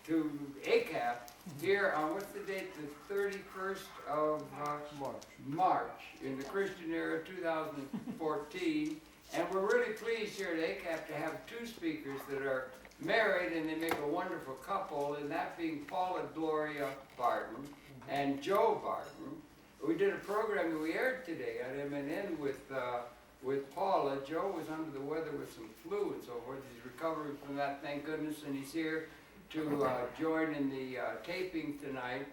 to Acap here on, what's the date, the 31st of March in the Christian era 2014. And we're really pleased here at Acap to have two speakers that are married and they make a wonderful couple, and that being Paula Gloria Barton and Joe Barton. We did a program that we aired today at MNN with Paula. Joe was under the weather with some flu and so forth. He's recovering from that, thank goodness, and he's here to join in the taping tonight.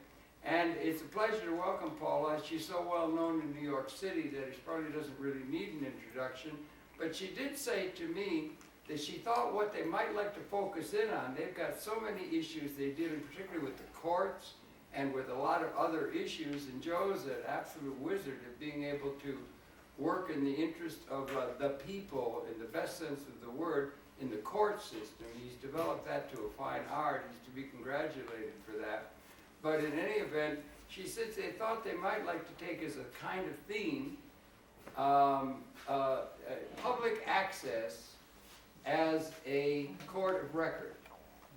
And it's a pleasure to welcome Paula. She's so well known in New York City that she probably doesn't really need an introduction. But she did say to me that she thought what they might like to focus in on, they've got so many issues they deal in, particularly with the courts and with a lot of other issues. And Joe's an absolute wizard at being able to work in the interest of the people, in the best sense of the word, in the court system. He's developed that to a fine art. He's to be congratulated for that. But in any event, she said they thought they might like to take as a kind of theme public access as a court of record.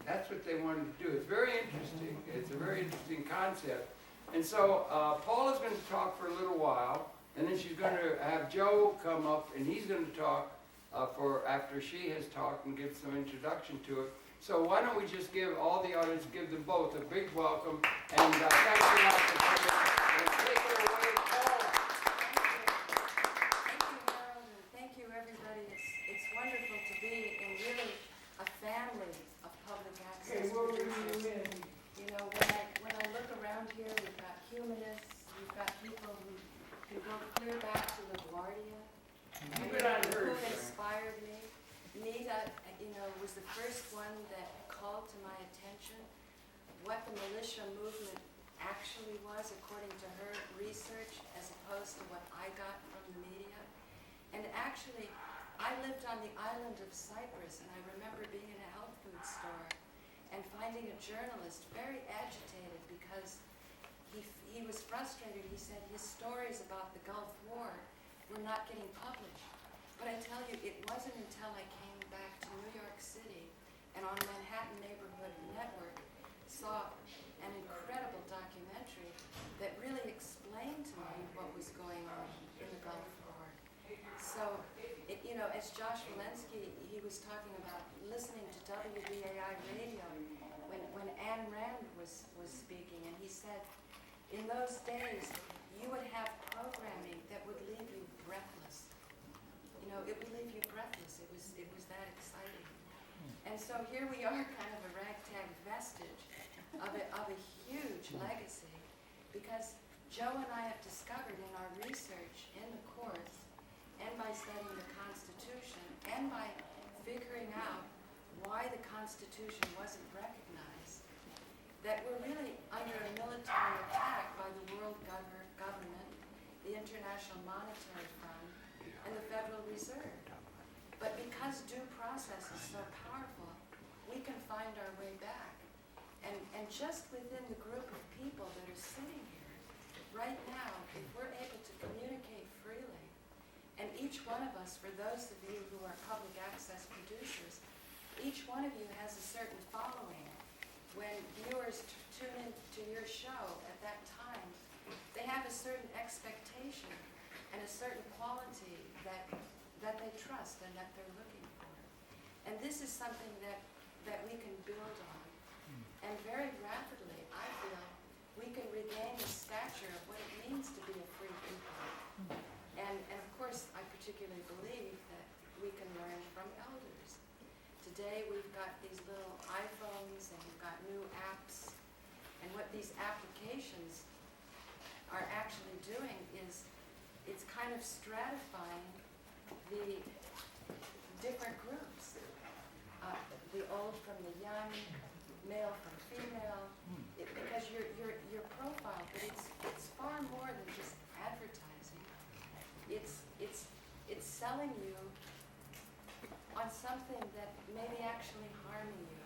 That's what they wanted to do. It's very interesting. It's a very interesting concept. And so Paula's going to talk for a little while, and then she's going to have Joe come up, and he's going to talk after she has talked and give some introduction to it. So why don't we just give all the audience, give them both a big welcome, and thanks a lot for coming. And take it away, Paula. Thank you, Harold, and thank you, everybody. It's wonderful to be in really a family of public access producers. You know, when I look around here, we've got humanists, we've got people who go clear back to LaGuardia, who inspired me. Nita, was the first one that called to my attention what the militia movement actually was, according to her research, as opposed to what I got from the media. And actually, I lived on the island of Cyprus, and I remember being in a health food store and finding a journalist very agitated because he was frustrated. He said his stories about the Gulf War were not getting published. But I tell you, it wasn't until I came back to New York City and on Manhattan Neighborhood Network saw an incredible documentary that really explained to me what was going on in the Gulf War. So, as Josh Walensky, he was talking about listening to WBAI radio when Ayn Rand was speaking, and he said, in those days, you would have programming that would leave you breathless. It would leave you breathless. It was that exciting. And so here we are, kind of a ragtag vestige of a huge legacy, because Joe and I have discovered in our research in the courts, and by studying the Constitution, and by figuring out why the Constitution wasn't recognized, that we're really under a military attack by the world government, the International Monetary Fund, and the Federal Reserve. But because due process is so powerful, we can find our way back. And just within the group of people that are sitting here, right now, if we're able to communicate freely, and each one of us, for those of you who are public access producers, each one of you has a certain following. When viewers tune in to your show at that time, they have a certain expectation and a certain quality that they trust and that they're looking for. And this is something that we can build on. And very rapidly, I feel, we can regain the stature of what it means to be a free people. And of course, I particularly believe that we can learn from elders. Today, we've got these little iPhones and we've got new apps. And what these applications are actually doing is it's kind of stratifying the different groups. The old from the young, male from female, because your profile, but it's far more than just advertising. It's selling you on something that may be actually harming you.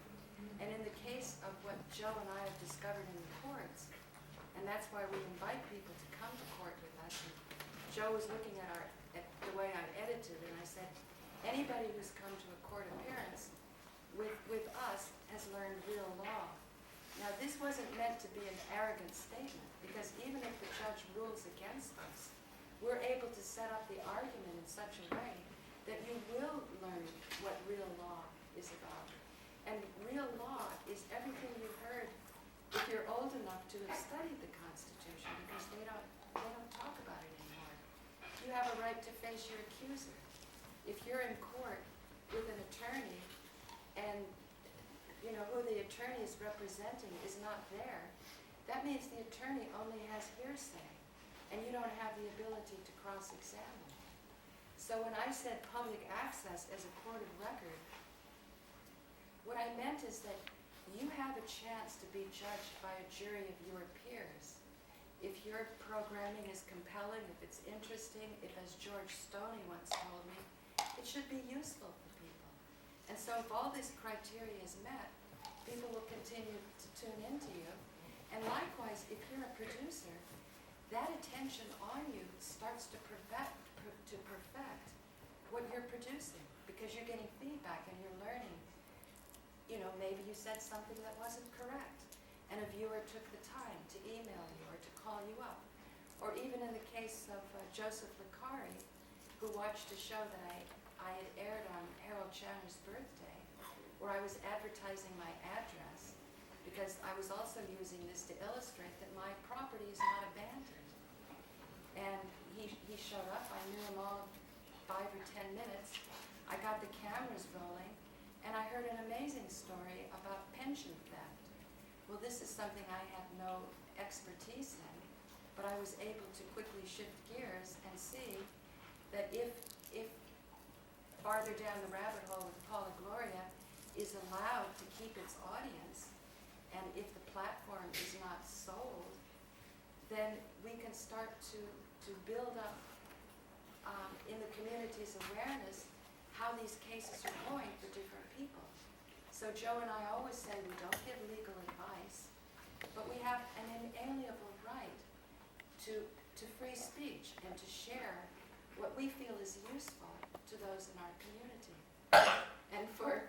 And in the case of what Joe and I have discovered in the courts, and that's why we invite people to come to court with us. And Joe was looking at the way I edited, and I said, anybody who's come to a court appearance with us has learned real law. meant to be an arrogant statement, because even if the judge rules against us, we're able to set up the argument in such a way that you will learn what real law is about. And real law is everything you've heard if you're old enough to have studied the Constitution, because they don't talk about it anymore. You have a right to face your accuser. If you're in court with an attorney and you know who the attorney is representing is not there, that means the attorney only has hearsay, and you don't have the ability to cross-examine. So when I said public access as a court of record, what I meant is that you have a chance to be judged by a jury of your peers. If your programming is compelling, if it's interesting, if, as George Stoney once told me, it should be useful for people. And so if all this criteria is met, people will continue to tune into you. And likewise, if you're a producer, that attention on you starts to perfect what you're producing, because you're getting feedback and you're learning. You know, maybe you said something that wasn't correct, and a viewer took the time to email you or to call you up. Or even in the case of Joseph Licari, who watched a show that I had aired on Harold Chandler's birthday, where I was advertising my address, because I was also using this to illustrate that my property is not abandoned. And he showed up. I knew him all 5 or 10 minutes. I got the cameras rolling, and I heard an amazing story about pension theft. Well, this is something I had no expertise in, but I was able to quickly shift gears and see that if farther down the rabbit hole with Paula Gloria is allowed to keep its audience, and if the platform is not sold, then we can start to build up in the community's awareness how these cases are going for different people. So Joe and I always say we don't give legal advice, but we have an inalienable right to free speech and to share what we feel is useful to those in our community. And for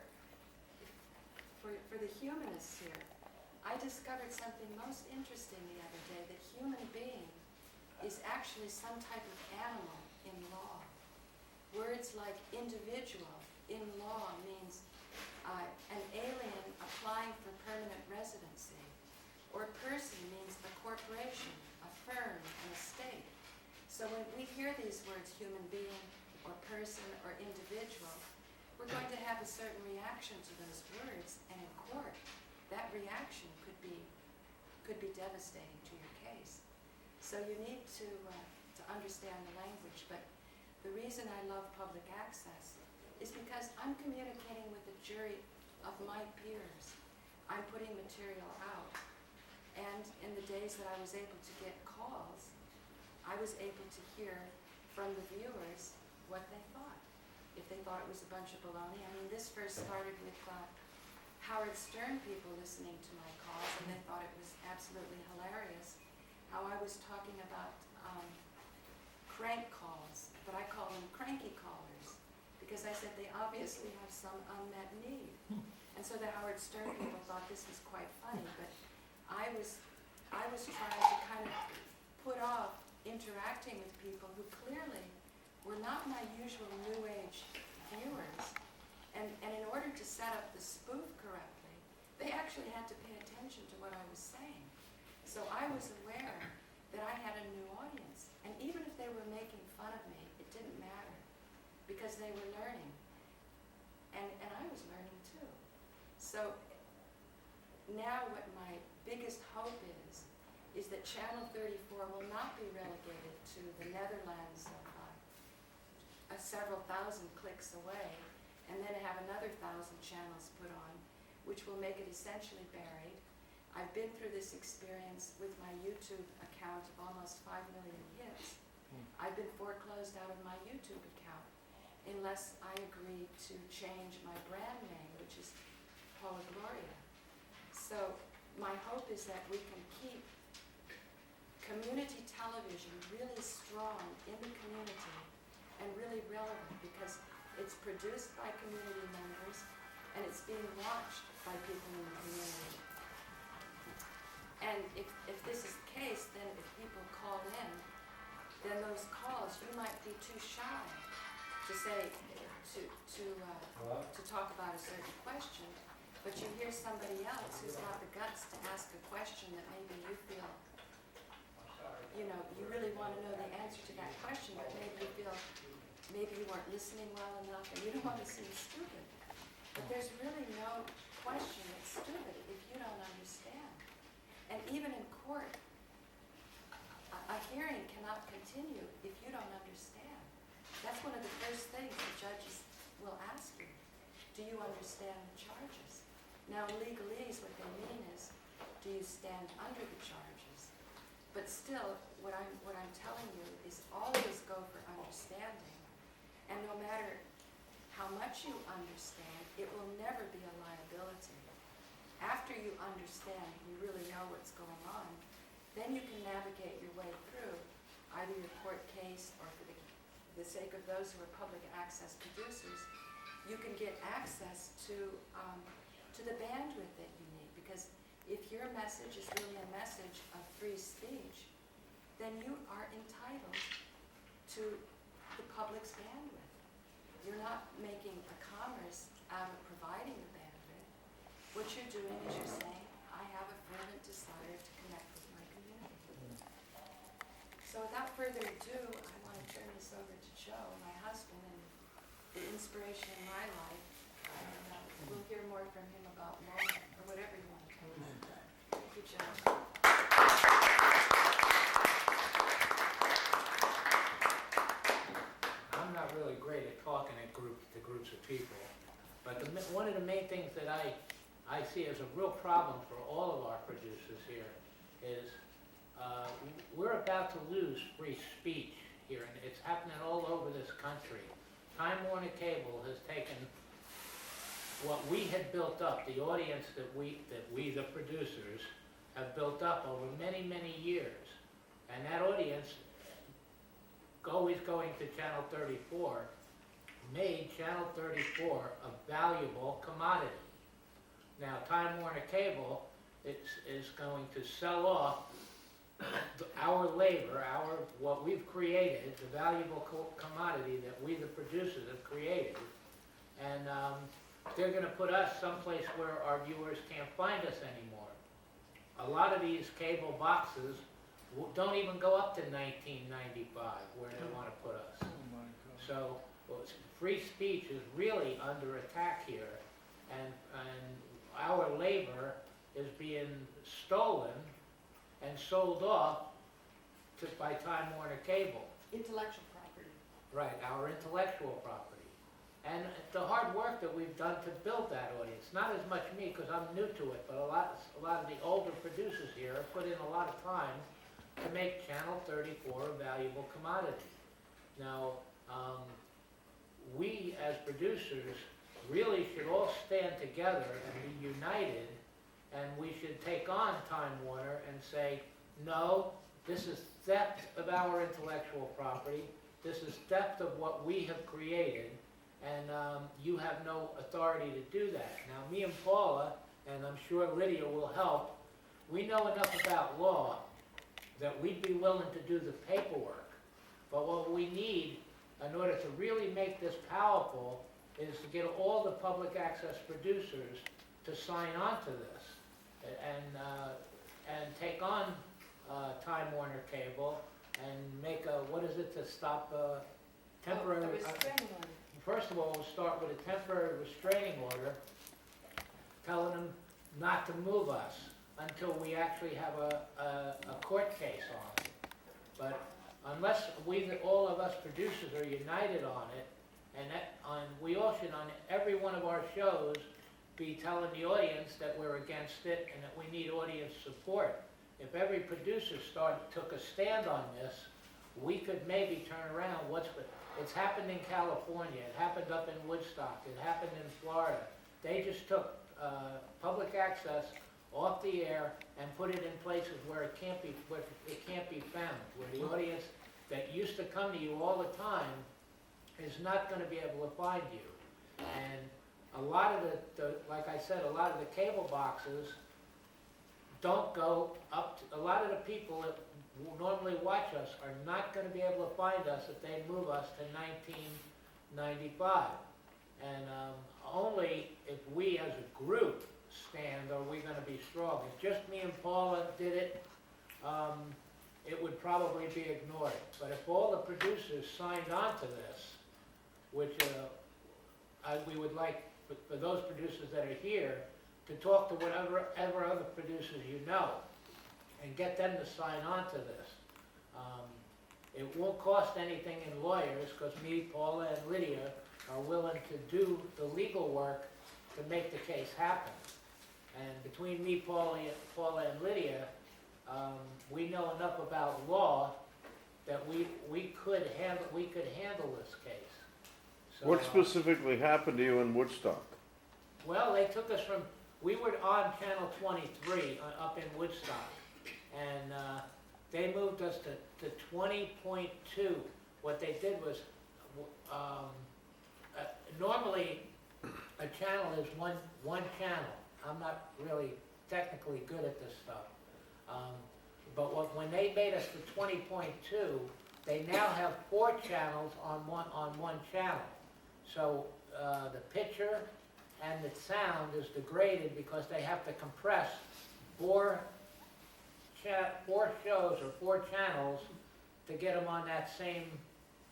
the humanists here, I discovered something most interesting the other day, that human being is actually some type of animal in law. Words like individual in law means an alien applying for permanent residency, or person means a corporation, a firm, an estate. So when we hear these words, human being, or person, or individual, we're going to have a certain reaction to those words, and in court, that reaction could be devastating to your case. So you need to understand the language. But the reason I love public access is because I'm communicating with a jury of my peers. I'm putting material out. And in the days that I was able to get calls, I was able to hear from the viewers what they thought. If they thought it was a bunch of baloney. I mean, this first started with Howard Stern people listening to my calls, and they thought it was absolutely hilarious how I was talking about crank calls, but I call them cranky callers, because I said they obviously have some unmet need. And so the Howard Stern people thought this was quite funny, but I was trying to kind of put off interacting with people who clearly were not my usual New Age viewers. And in order to set up the spoof correctly, they actually had to pay attention to what I was saying. So I was aware that I had a new audience. And even if they were making fun of me, it didn't matter, because they were learning. And I was learning too. So now what my biggest hope is that Channel 34 will not be relegated to the Netherlands of several thousand clicks away, and then have another 1,000 channels put on, which will make it essentially buried. I've been through this experience with my YouTube account of almost 5 million hits. I've been foreclosed out of my YouTube account unless I agree to change my brand name, which is Paula Gloria. So my hope is that we can keep community television really strong in the community and really relevant, because it's produced by community members and it's being watched by people in the community. And And if this is the case, then if people call in, then those calls, you might be too shy to say, to talk about a certain question, but you hear somebody else who's got the guts to ask a question that maybe you feel, you know, you really want to know the answer to that question, but maybe you feel, maybe you weren't listening well enough and you don't want to seem stupid. But there's really no question that's stupid if you don't understand. And even in court, a hearing cannot continue if you don't understand. That's one of the first things the judges will ask you. Do you understand the charges? Now, legalese, what they mean is, do you stand under the charges? But still, what I'm telling you is always go for understanding. And no matter how much you understand, it will never be a liability. After you understand, you really know what's going on, then you can navigate your way through either your court case or for the sake of those who are public access producers, you can get access to the bandwidth that you need. Because if your message is really a message of free speech, then you are entitled to the public's bandwidth. You're not making a commerce out of providing the bandwidth. What you're doing is you're saying, I have a fervent desire to connect with my community. So without further ado, I want to turn this over to Joe, my husband, and the inspiration in my life. And we'll hear more from him about law, or whatever you want to tell him. Thank you, Joe. I'm not really great at talking to groups of people, but one of the main things that I see as a real problem for all of our producers here is we're about to lose free speech here, and it's happening all over this country. Time Warner Cable has taken what we had built up, the audience that we, the producers, have built up over many, many years, and that audience, always going to Channel 34, made Channel 34 a valuable commodity. Now, Time Warner Cable is going to sell off our labor, what we've created, the valuable commodity that we, the producers, have created, and they're going to put us someplace where our viewers can't find us anymore. A lot of these cable boxes don't even go up to 1995 where they want to put us. So free speech is really under attack here, and our labor is being stolen and sold off by Time Warner Cable. Intellectual property. Right, our intellectual property. And the hard work that we've done to build that audience, not as much me because I'm new to it, but a lot of the older producers here have put in a lot of time to make Channel 34 a valuable commodity. Now, we as producers really should all stand together and be united, and we should take on Time Warner and say, no, this is theft of our intellectual property, this is theft of what we have created, and you have no authority to do that. Now, me and Paula, and I'm sure Lydia will help, we know enough about law that we'd be willing to do the paperwork. But what we need in order to really make this powerful is to get all the public access producers to sign on to this and take on Time Warner Cable and make a, what is it, to stop temporary... A restraining order. First of all, we'll start with a temporary restraining order telling them not to move us until we actually have a court case on it. But unless all of us producers are united on it, and we all should on every one of our shows be telling the audience that we're against it and that we need audience support. If every producer took a stand on this, we could maybe turn around it's happened in California, it happened up in Woodstock, it happened in Florida. They just took public access off the air and put it in places where it can't be found, where the audience that used to come to you all the time is not going to be able to find you. And a lot of like I said, a lot of the cable boxes don't go up, a lot of the people that normally watch us are not gonna be able to find us if they move us to 1995. And only if we as a group stand are we gonna be strong. If just me and Paula did it, it would probably be ignored. But if all the producers signed on to this, which we would like for those producers that are here to talk to whatever other producers you know and get them to sign on to this. It won't cost anything in lawyers because me, Paula, and Lydia are willing to do the legal work to make the case happen. And between me, Paula, and Lydia, we know enough about law that we could handle this case. So, What specifically happened to you in Woodstock? well, they took us from, we were on Channel 23 up in Woodstock, and they moved us to 20.2. What they did was, normally a channel is one channel. I'm not really technically good at this stuff. But when they made us to 20.2, they now have 4 channels on one channel. So the picture and the sound is degraded because they have to compress 4 shows or 4 channels to get them on that same,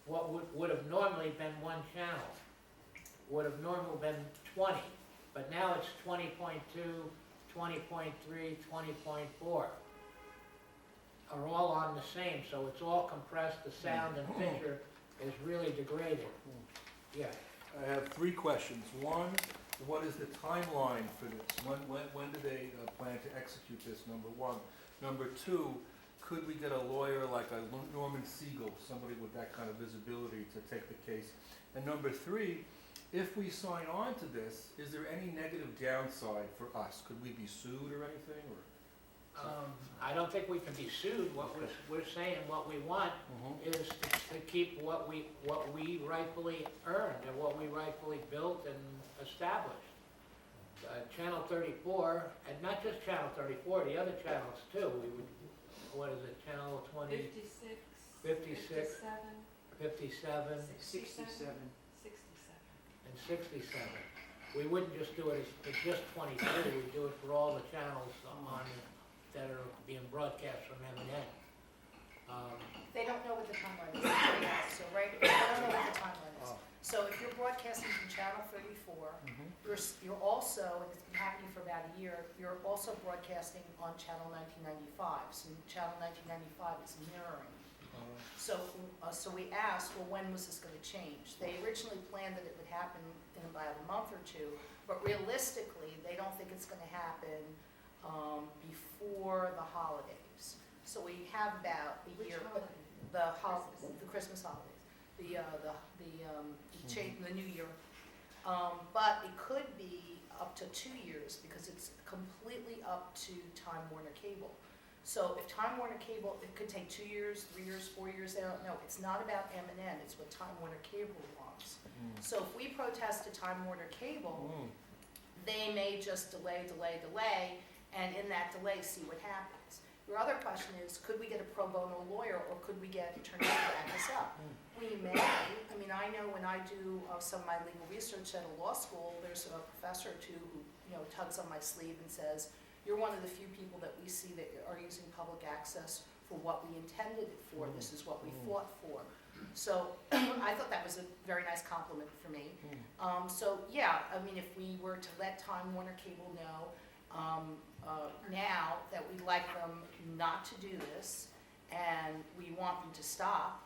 what would have normally been 1 channel. Would have normally been 20, but now it's 20.2, 20.3, 20.4. Are all on the same, so it's all compressed, the sound and picture is really degraded. Yeah. I have 3 questions. One, what is the timeline for this? When do they plan to execute this, number 1? Number 2, could we get a lawyer like a Norman Siegel, somebody with that kind of visibility to take the case? And number 3, if we sign on to this, is there any negative downside for us? Could we be sued or anything? Or I don't think we can be sued. What we're saying, what we want is to keep what we rightfully earned and what we rightfully built and established. Channel 34, and not just Channel 34, the other channels too. We would, what is it, Channel 20? 56. 56. 57. 57. 67. And 67. We wouldn't just do it as just 23, we'd do it for all the channels that are being broadcast from M&N. They don't know what the timeline is. So they don't know what the timeline is. So if you're broadcasting from Channel 34, you're also, and it's been happening for about a year, you're also broadcasting on Channel 1995. So Channel 1995 is mirroring. So we asked, well, when was this going to change? They originally planned that it would happen in about a month or 2, but realistically, they don't think it's going to happen before the holidays. So we have about a year. The Christmas holidays, the New Year. But it could be up to 2 years because it's completely up to Time Warner Cable. So if Time Warner Cable, it could take 2 years, 3 years, 4 years, they don't know. It's not about M&N, it's what Time Warner Cable wants. So if we protest to Time Warner Cable, they may just delay, and in that delay, see what happens. Your other question is, could we get a pro bono lawyer, or could we get attorneys to back us up? We may. I mean, I know when I do some of my legal research at a law school, there's a professor or two who, tugs on my sleeve and says, you're one of the few people that we see that are using public access for what we intended it for. This is what we fought for. So I thought that was a very nice compliment for me. So yeah, I mean, if we were to let Time Warner Cable know now that we'd like them not to do this and we want them to stop,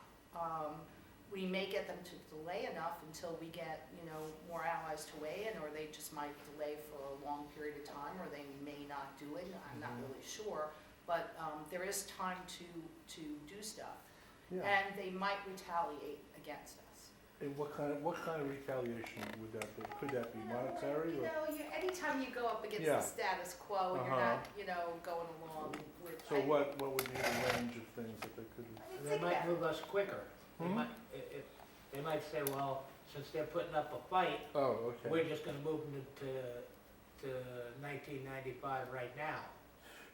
we may get them to delay enough until we get, more allies to weigh in, or they just might delay for a long period of time, or they may not do it. I'm not really sure, but there is time to do stuff, and they might retaliate against us. And what kind of retaliation would that be? Could that be monetary? Or? Anytime you go up against the status quo and you're not, going along with. So what would be the range of things that they could? They might move us quicker. They might say, well, since they're putting up a fight, we're just going to move them to 1995 right now.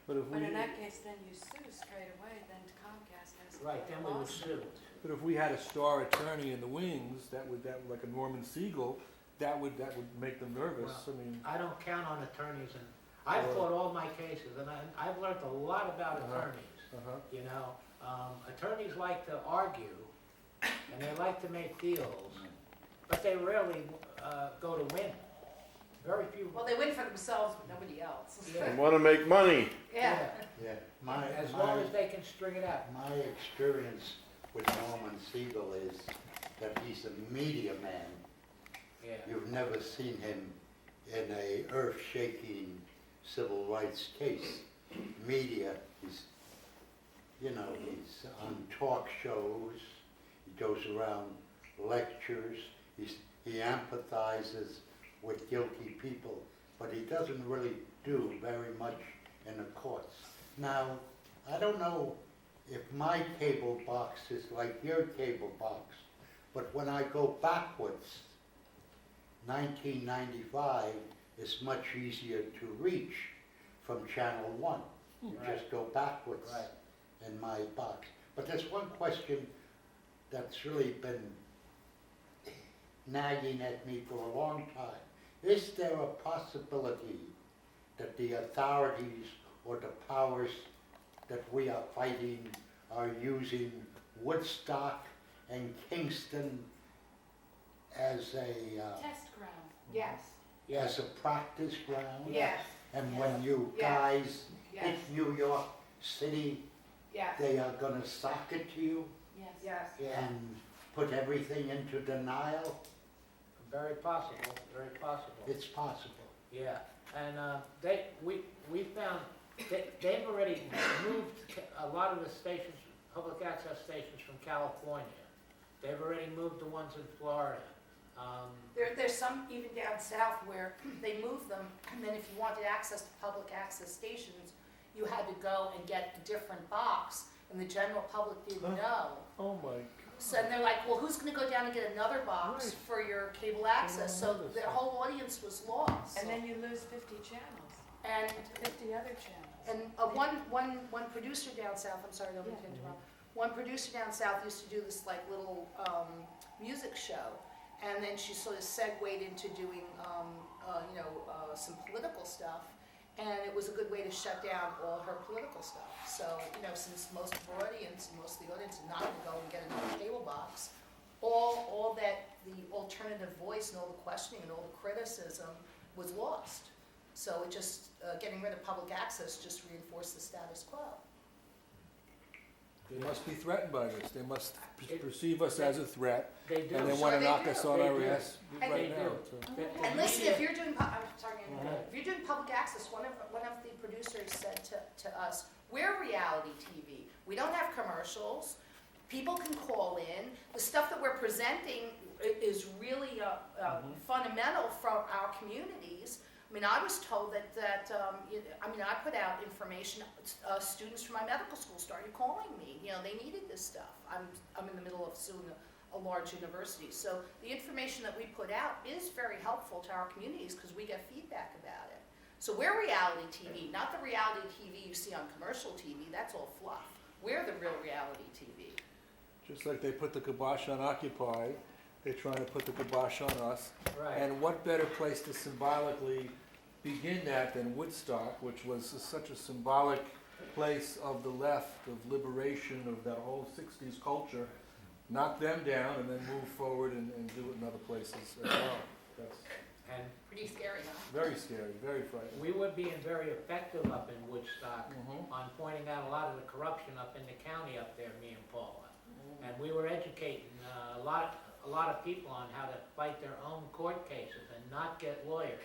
But if But we, in that case, then you sue straight away, then Comcast has to. Right, pay then a we would lawsuit. sue. but if we had a star attorney in the wings, that would, like a Norman Siegel, that would make them nervous. Well, I mean, I don't count on attorneys, and I've fought all my cases, and I've learned a lot about attorneys, you know. Attorneys like to argue, and they like to make deals, but they rarely go to win. Very few. Well, they win for themselves, but nobody else. They wanna make money. Yeah. Yeah, As long as they can string it out. my experience with Norman Siegel is that he's a media man. Yeah. You've never seen him in a earth-shaking civil rights case. Media, he's on talk shows, he goes around lectures, he empathizes with guilty people, but he doesn't really do very much in the courts. Now, I don't know if my cable box is like your cable box, but when I go backwards, 1995 is much easier to reach from Channel 1. You Right. just go backwards Right. in my box. But there's one question that's really been nagging at me for a long time. Is there a possibility that the authorities or the powers that we are fighting are using Woodstock and Kingston as a Test ground. Yes, as a practice ground? yes, And when you Yeah. guys yes, hit New York City, yes, they are gonna sock it to you Yes. yes. and put everything into denial? Very possible, very possible. It's possible. Yeah, and we found, they've already moved a lot of the stations, public access stations from California. They've already moved the ones in Florida. There's some even down south where they moved them, and then if you wanted access to public access stations, you had to go and get a different box, and the general public didn't know. oh my, So, and they're like, well, who's gonna go down and get another box Right. for your cable access? So their whole audience was lost. And then you lose 50 channels, And 50 other channels. And one producer down south, I'm sorry, don't mean to interrupt. One producer down south used to do this like little music show, and then she sort of segued into doing some political stuff, and it was a good way to shut down all her political stuff. So since most of her audience, most of the audience is not going to go and get another cable box, all that the alternative voice and all the questioning and all the criticism was lost. So it just, getting rid of public access just reinforced the status quo. they must be threatened by this. They must perceive us as a threat, They do. and they Sure wanna they knock do. us on They our do. ass And right they now. do. so. And listen, if you're doing, I'm sorry, Mhm. if you're doing public access, one of the producers said to us, we're reality TV. We don't have commercials. People can call in. The stuff that we're presenting is really fundamental for our communities. I mean, I was told that I put out information. Students from my medical school started calling me. They needed this stuff. I'm in the middle of suing a large university. So the information that we put out is very helpful to our communities because we get feedback about it. So we're reality TV, not the reality TV you see on commercial TV. That's all fluff. We're the real reality TV. Just like they put the kibosh on Occupy, they're trying to put the kibosh on us. Right. And what better place to symbolically begin that than Woodstock, which was such a symbolic place of the left, of liberation, of that whole 60s culture. Knock them down and then move forward and do it in other places as well. That's And Pretty scary, huh? very scary, very frightening. we were being very effective up in Woodstock Mhm. on pointing out a lot of the corruption up in the county up there, me and Paula. And we were educating a lot of people on how to fight their own court cases and not get lawyers,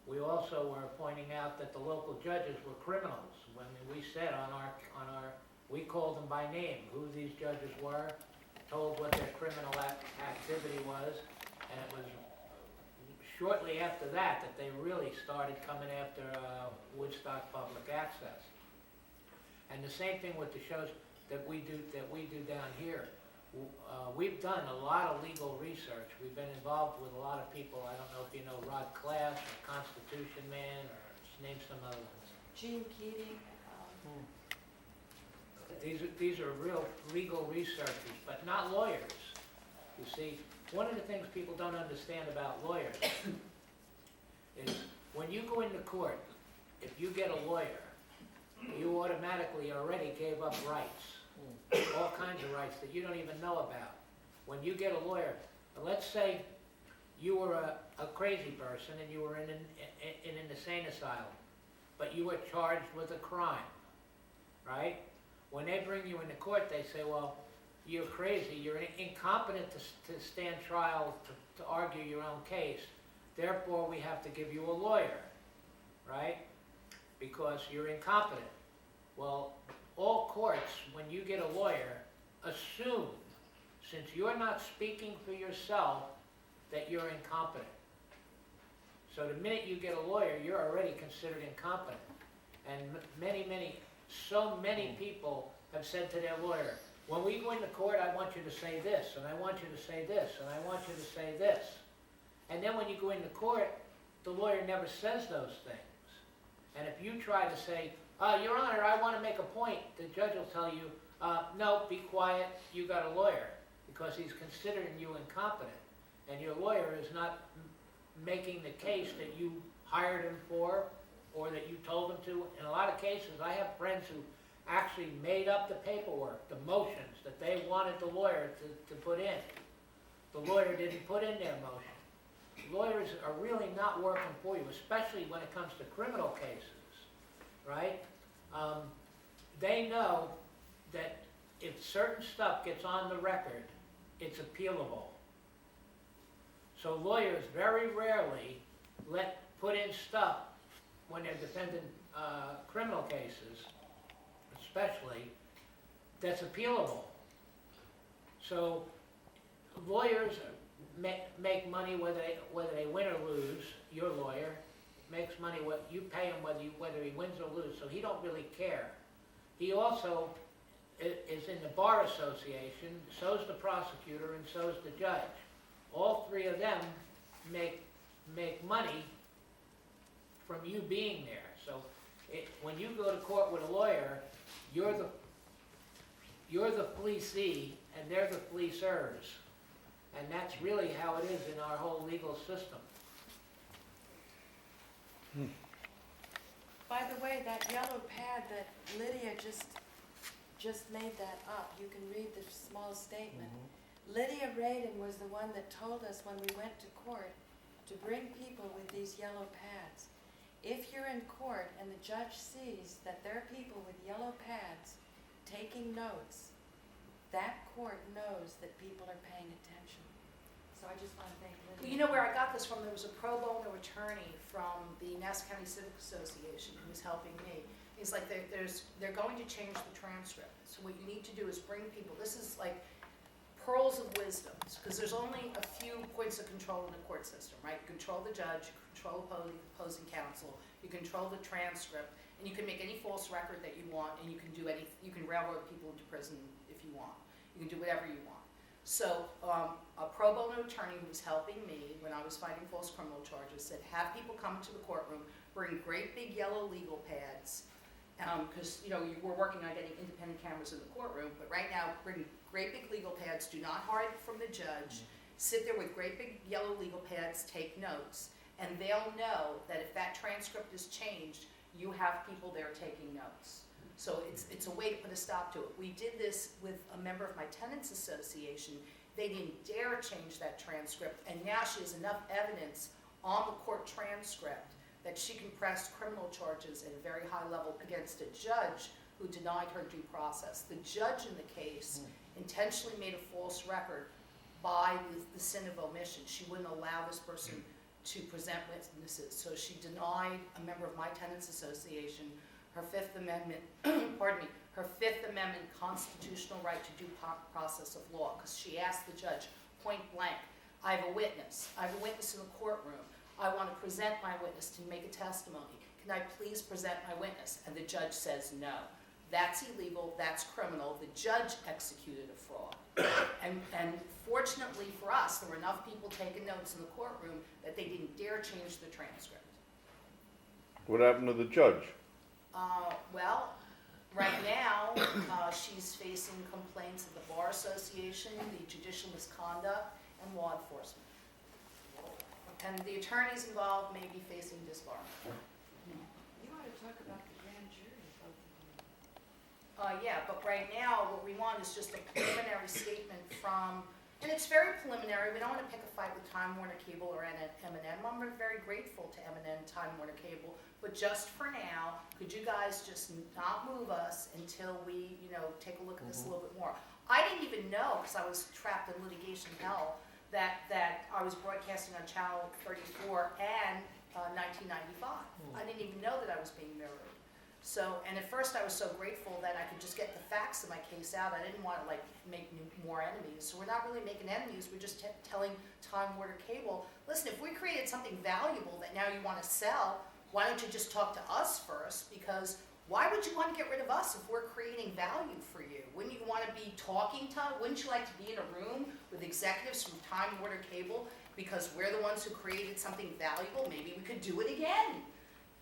We also were pointing out that the local judges were criminals. When we said we called them by name, who these judges were, told what their criminal activity was, and it was shortly after that they really started coming after Woodstock Public Access. And the same thing with the shows that we do down here. We've done a lot of legal research. We've been involved with a lot of people. I don't know if you know Rod Class or Constitution Man or name some other ones. Gene Keating. These are real legal researchers, but not lawyers. You see, one of the things people don't understand about lawyers is when you go into court, if you get a lawyer, you automatically already gave up rights, all kinds of rights that you don't even know about. When you get a lawyer, let's say you were a crazy person and you were in an insane asylum, but you were charged with a crime, right? When they bring you into court, they say, well, you're crazy, you're incompetent to stand trial, to argue your own case, therefore we have to give you a lawyer, right? Because you're incompetent. Well, all courts, when you get a lawyer, assume, since you're not speaking for yourself, that you're incompetent. So the minute you get a lawyer, you're already considered incompetent. And so many people have said to their lawyer, when we go into court, I want you to say this, and I want you to say this, and I want you to say this. And then when you go into court, the lawyer never says those things. And if you try to say, Your Honor, I want to make a point, the judge will tell you, no, be quiet, you got a lawyer, because he's considering you incompetent. And your lawyer is not making the case that you hired him for or that you told him to. In a lot of cases, I have friends who actually made up the paperwork, the motions that they wanted the lawyer to put in. The lawyer didn't put in their motion. Lawyers are really not working for you, especially when it comes to criminal cases, right? They know that if certain stuff gets on the record, it's appealable. So lawyers very rarely put in stuff when they're defending criminal cases, especially, that's appealable. So lawyers make money whether they win or lose. Your lawyer makes money what you pay him whether he wins or loses. So he don't really care. He also is in the bar association. So's the prosecutor and so's the judge. All three of them make money from you being there. So when you go to court with a lawyer, you're the fleecee and they're the fleecers. And that's really how it is in our whole legal system. By the way, that yellow pad that Lydia just made that up, you can read the small statement. Lydia Radin was the one that told us when we went to court to bring people with these yellow pads. If you're in court and the judge sees that there are people with yellow pads taking notes, that court knows that people are paying attention. So I just want to thank Lydia. You know where I got this from? There was a pro bono attorney from the Nassau County Civic Association who was helping me. He's like, they're going to change the transcript. So what you need to do is bring people, this is like pearls of wisdom, because there's only a few points of control in the court system, right? You control the judge, you control opposing counsel, you control the transcript, and you can make any false record that you want, and you can railroad people into prison if you want. You can do whatever you want. So a pro bono attorney who was helping me when I was fighting false criminal charges said, have people come to the courtroom, bring great big yellow legal pads, because we're working on getting independent cameras in the courtroom, but right now bring great big legal pads, do not hide from the judge, sit there with great big yellow legal pads, take notes, and they'll know that if that transcript is changed, you have people there taking notes. So it's a way to put a stop to it. We did this with a member of my tenants association. They didn't dare change that transcript, and now she has enough evidence on the court transcript that she can press criminal charges at a very high level against a judge who denied her due process. The judge in the case intentionally made a false record by the sin of omission. She wouldn't allow this person to present witnesses, so she denied a member of my tenants association her Fifth Amendment, her Fifth Amendment constitutional right to due process of law, because she asked the judge point blank, I have a witness in the courtroom. I want to present my witness to make a testimony. Can I please present my witness? And the judge says no. That's illegal, that's criminal. The judge executed a fraud. And fortunately for us, there were enough people taking notes in the courtroom that they didn't dare change the transcript. What happened to the judge? Well, right now, she's facing complaints of the Bar Association, the judicial misconduct, and law enforcement. And the attorneys involved may be facing disbarment. You ought to talk about the grand jury, both of you. Yeah, but right now, what we want is just a preliminary statement from, and it's very preliminary, we don't want to pick a fight with Time Warner Cable or M&M. I'm very grateful to M&M, Time Warner Cable, but just for now, could you guys just not move us until we, take a look at this a little bit more? I didn't even know, because I was trapped in litigation hell, that I was broadcasting on Channel 34 and 1995. I didn't even know that I was being mirrored. So, and at first I was so grateful that I could just get the facts of my case out. I didn't want to make more enemies. So we're not really making enemies. We're just telling Time Warner Cable, listen, if we created something valuable that now you want to sell, why don't you just talk to us first? Because why would you want to get rid of us if we're creating value for you? Wouldn't you want to be wouldn't you like to be in a room with executives from Time Warner Cable because we're the ones who created something valuable? Maybe we could do it again.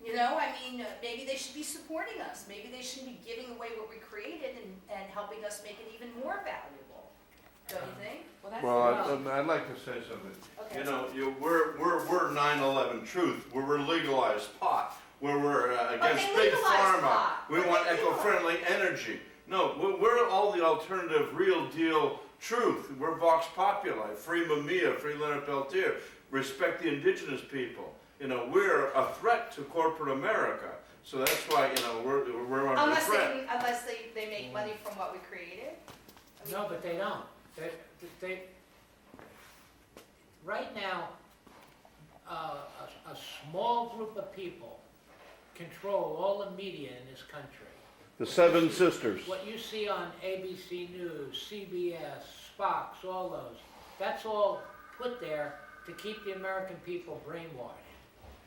Maybe they should be supporting us. Maybe they should be giving away what we created and helping us make it even more valuable. Don't you think? Well, that's Well, I'd like to say something. Okay. You know, we're 9/11 truth. We're legalized pot. We're against they big legalized pharma. pot. We But want they legalized- eco-friendly energy. No, we're all the alternative, real deal truth. We're Vox Populi, free Mamiya, free Leonard Peltier. Respect the indigenous people. We're a threat to corporate America. So that's why, we're under Unless threat. they make money from what we created. No, but they don't. They right now, a small group of people control all the media in this country. The Seven Sisters. What you see on ABC News, CBS, Fox, all those, that's all put there to keep the American people brainwashed.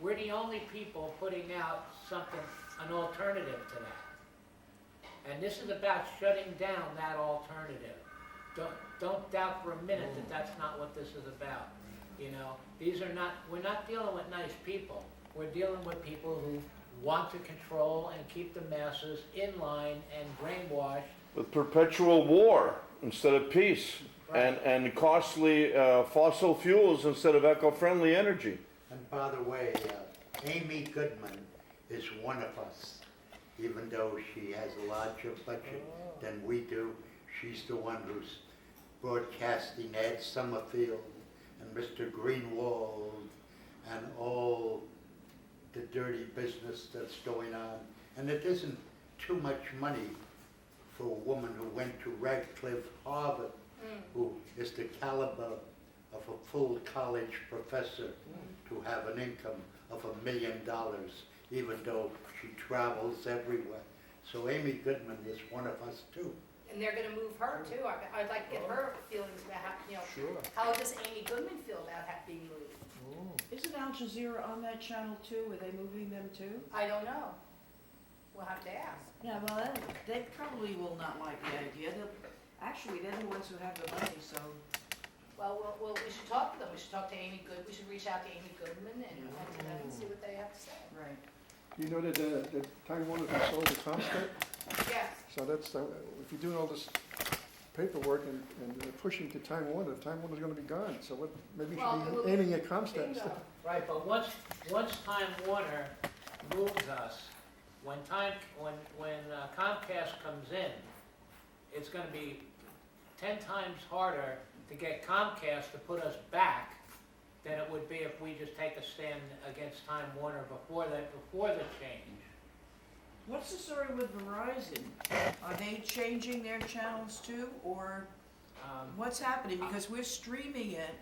We're the only people putting out an alternative to that. And this is about shutting down that alternative. Don't doubt for a minute that that's not what this is about. We're not dealing with nice people. We're dealing with people who want to control and keep the masses in line and brainwashed. With perpetual war instead of peace. Right. And costly fossil fuels instead of eco-friendly energy. And by the way, Amy Goodman is one of us. Even though she has a larger budget than we do, she's the one who's broadcasting Ed Summerfield and Mr. Greenwald and all the dirty business that's going on. And it isn't too much money for a woman who went to Radcliffe, Harvard, who is the caliber of a full college professor to have an income of $1 million, even though she travels everywhere. So Amy Goodman is one of us too. And they're going to move her too. I'd like to get her feelings about how does Amy Goodman feel about being moved? Isn't Al Jazeera on that channel too? Are they moving them too? I don't know. We'll have to ask. Yeah, well, they probably will not like the idea. Actually, they're the ones who have the money, so. Well, we should talk to them. We should talk to Amy Good. We should reach out to Amy Goodman and see what they have to say. Right. You know that the Time Warner has sold the Comstat? Yes. So that's, if you're doing all this paperwork and pushing to Time Warner gonna be gone. So maybe you should be aiming at Comstat instead. Right, but once Time Warner moves us, when Comcast comes in, it's gonna be 10 times harder to get Comcast to put us back than it would be if we just take a stand against Time Warner before the change. What's the story with Verizon? Are they changing their channels too, or what's happening? Because we're streaming it,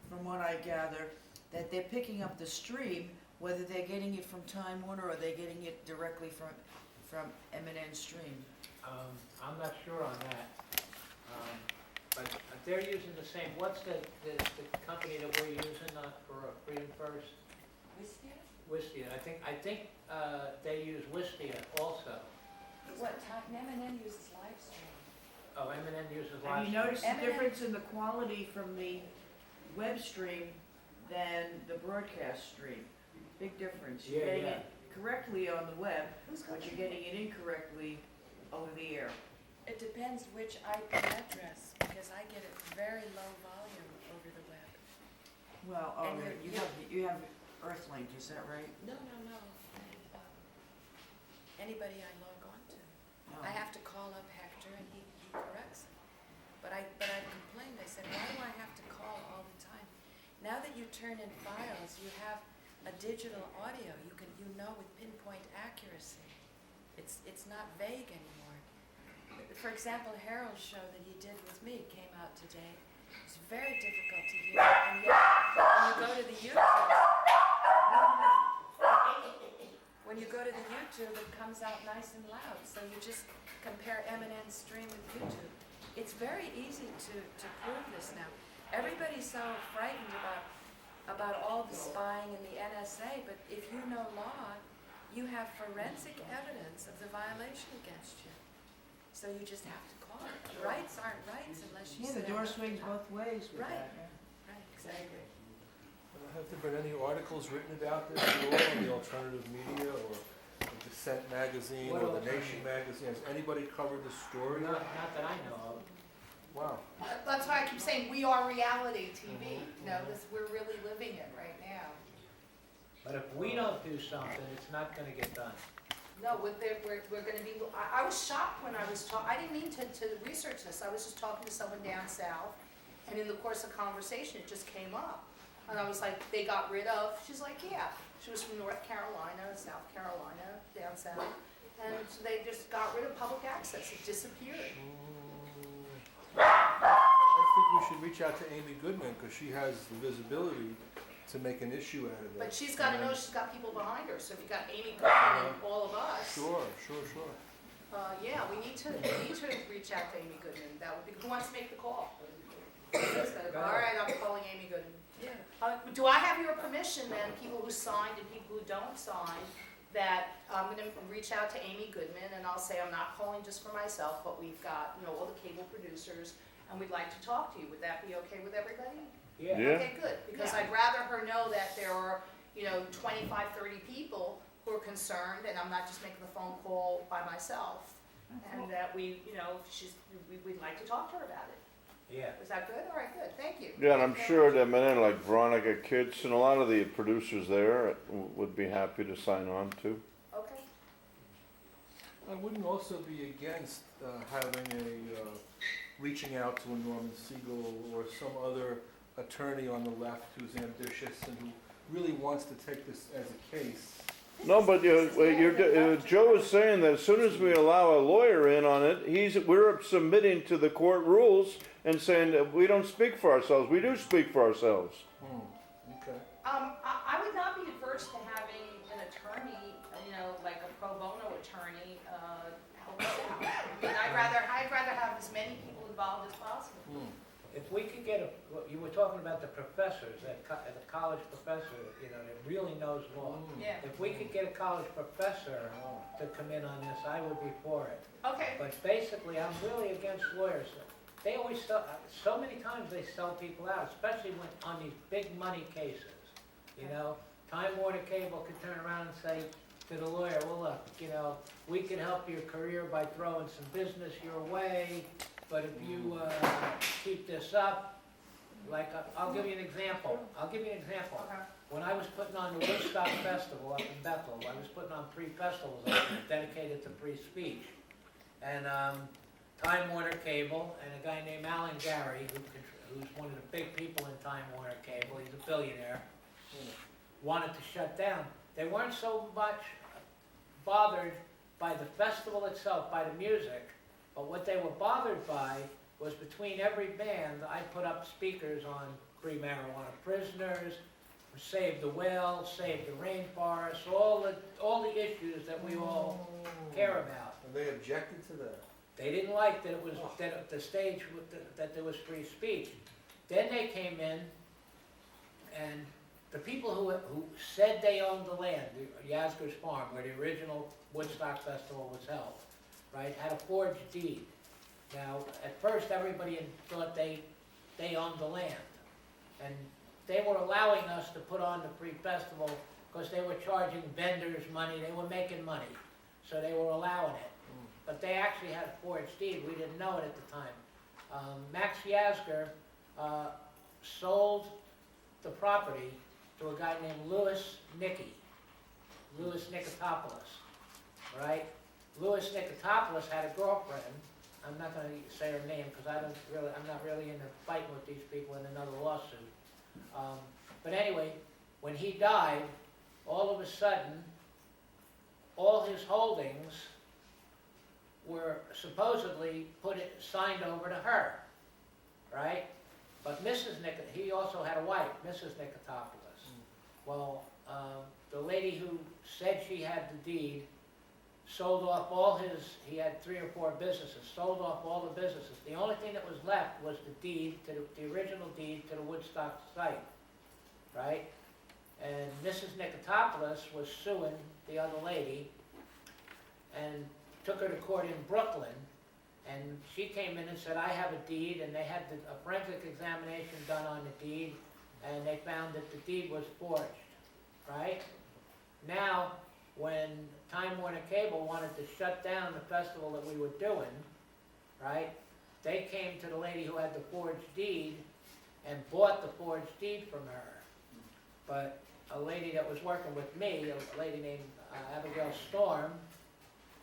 from what I gather, that they're picking up the stream, whether they're getting it from Time Warner or they're getting it directly from M&N Stream. I'm not sure on that. But they're using the same, what's the company that we're using for Freedom First? Wistia? Wistia. I think they use Wistia also. What time, M&N uses live stream. Oh, M&N uses live Have you stream. noticed the M&N difference in the quality from the web stream than the broadcast stream? Big difference. You're Yeah, getting yeah. it correctly on the web, but you're getting it incorrectly over the air. It depends which IP address, because I get it very low volume over the web. Well, And you have Earthlink, is that right? No. Anybody I log on to. No. I have to call up Hector and he corrects it. But I've complained, I said, why do I have to call all the time? Now that you turn in files, you have a digital audio, you know with pinpoint accuracy. It's not vague anymore. For example, Harold's show that he did with me came out today. It's very difficult to hear, and yet when you go to the YouTube, it comes out nice and loud. So you just compare Eminem's stream with YouTube. It's very easy to prove this now. Everybody's so frightened about all the spying and the NSA, but if you know law, you have forensic evidence of the violation against you. So you just have to call it. Rights aren't rights unless you Yeah, the say door no. swings both ways with Right. that. Yeah. Right, exactly. Have there been any articles written about this at all in the alternative media or the Dissent magazine What or the alternative? Nation magazine? Has anybody covered the story? Not that I know of. Wow. That's why I keep saying we are reality TV. You know, we're really living it right now. But if we don't do something, it's not gonna get done. No, we're going to be, I was shocked when I was talking, I didn't mean to research this. I was just talking to someone down south, and in the course of conversation, it just came up. And I was like, they got rid of, she's like, yeah. She was from North Carolina, South Carolina, down south. And so they just got rid of public access. It disappeared. I think we should reach out to Amy Goodman because she has the visibility to make an issue out of it. But she's got to know she's got people behind her. So if you got Amy Goodman and all of us. Sure. Yeah, we need to reach out to Amy Goodman. That would be, who wants to make the call? All right, I'm calling Amy Goodman. Yeah. Do I have your permission then, people who signed and people who don't sign, that I'm going to reach out to Amy Goodman and I'll say I'm not calling just for myself, but we've got, all the cable producers and we'd like to talk to you. Would that be okay with everybody? Yeah. Okay, good, because I'd rather her know that there are, 25, 30 people who are concerned and I'm not just making the phone call by myself. And that we'd like to talk to her about it. Yeah. Is that good? All right, good, thank you. Yeah, and I'm sure that men like Veronica Kitts and a lot of the producers there would be happy to sign on too. Okay. I wouldn't also be against having reaching out to a Norman Siegel or some other attorney on the left who's ambitious and who really wants to take this as a case. No, but Joe is saying that as soon as we allow a lawyer in on it, we're submitting to the court rules and saying that we don't speak for ourselves. We do speak for ourselves. Okay. I would not be adverse to having an attorney, like a pro bono attorney, help us out. I mean, I'd rather have as many people involved as possible. If we could get you were talking about the professors, the college professor, that really knows law. Yeah. If we could get a college professor to come in on this, I would be for it. Okay. But basically, I'm really against lawyers. They always sell, so many times they sell people out, especially on these big money cases. Time Warner Cable could turn around and say to the lawyer, well, look, we can help your career by throwing some business your way, but if you keep this up, like, I'll give you an example. Okay. When I was putting on the Woodstock Festival up in Bethel, I was putting on free festivals up there dedicated to free speech. And Time Warner Cable and a guy named Alan Gary, who's one of the big people in Time Warner Cable, he's a billionaire, wanted to shut down. They weren't so much bothered by the festival itself, by the music, but what they were bothered by was between every band, I put up speakers on free marijuana prisoners, save the whales, save the rainforest, all the issues that we all care about. And they objected to that. They didn't like that it was that the stage that there was free speech. Then they came in, and the people who said they owned the land, the Yasgur's Farm, where the original Woodstock Festival was held, right, had a forged deed. Now, at first, everybody thought they owned the land, and they were allowing us to put on the free festival because they were charging vendors money, they were making money, so they were allowing it. But they actually had a forged deed, we didn't know it at the time. Max Yasgur sold the property to a guy named Louis Nikotopoulos, right? Louis Nikotopoulos had a girlfriend. I'm not going to say her name because I'm not really into fighting with these people in another lawsuit. But anyway, when he died, all of a sudden, all his holdings were supposedly signed over to her, right? But he also had a wife, Mrs. Nikotopoulos. Well, the lady who said she had the deed sold off he had 3 or 4 businesses, sold off all the businesses. The only thing that was left was the original deed to the Woodstock site, right? And Mrs. Nikotopoulos was suing the other lady and took her to court in Brooklyn, and she came in and said, I have a deed, and they had a forensic examination done on the deed, and they found that the deed was forged, right? Now, when Time Warner Cable wanted to shut down the festival that we were doing, right, they came to the lady who had the forged deed and bought the forged deed from her. But a lady that was working with me, a lady named Abigail Storm,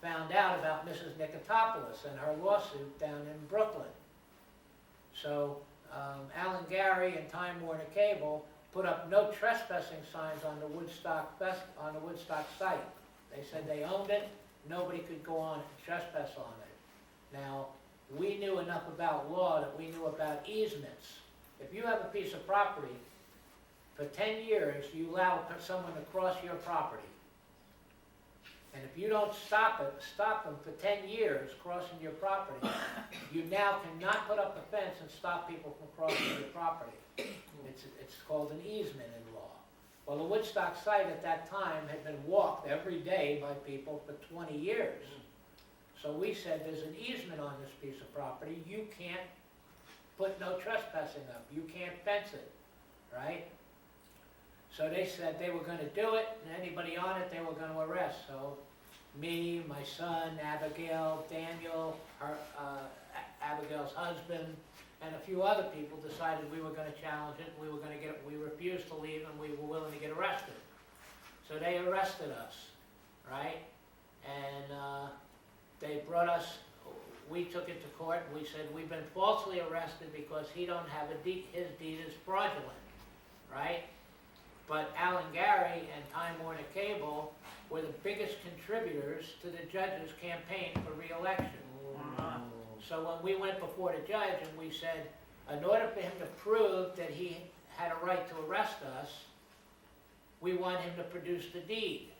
found out about Mrs. Nikotopoulos and her lawsuit down in Brooklyn. So Alan Gary and Time Warner Cable put up no trespassing signs on the Woodstock site. They said they owned it, nobody could go on and trespass on it. Now, we knew enough about law that we knew about easements. If you have a piece of property, for 10 years you allow someone to cross your property. And if you don't stop them for 10 years crossing your property, you now cannot put up a fence and stop people from crossing your property. It's called an easement in law. Well, the Woodstock site at that time had been walked every day by people for 20 years. So we said, there's an easement on this piece of property, you can't put no trespassing up, you can't fence it, right? So they said they were going to do it, and anybody on it they were going to arrest. So me, my son, Abigail, Daniel, Abigail's husband, and a few other people decided we were going to challenge it. We refused to leave, and we were willing to get arrested. So they arrested us, right? And they brought us. We took it to court. And we said we've been falsely arrested because he don't have a deed. His deed is fraudulent, right? But Alan Gary and Time Warner Cable were the biggest contributors to the judge's campaign for re-election. So when we went before the judge and we said, in order for him to prove that he had a right to arrest us, we want him to produce the deed.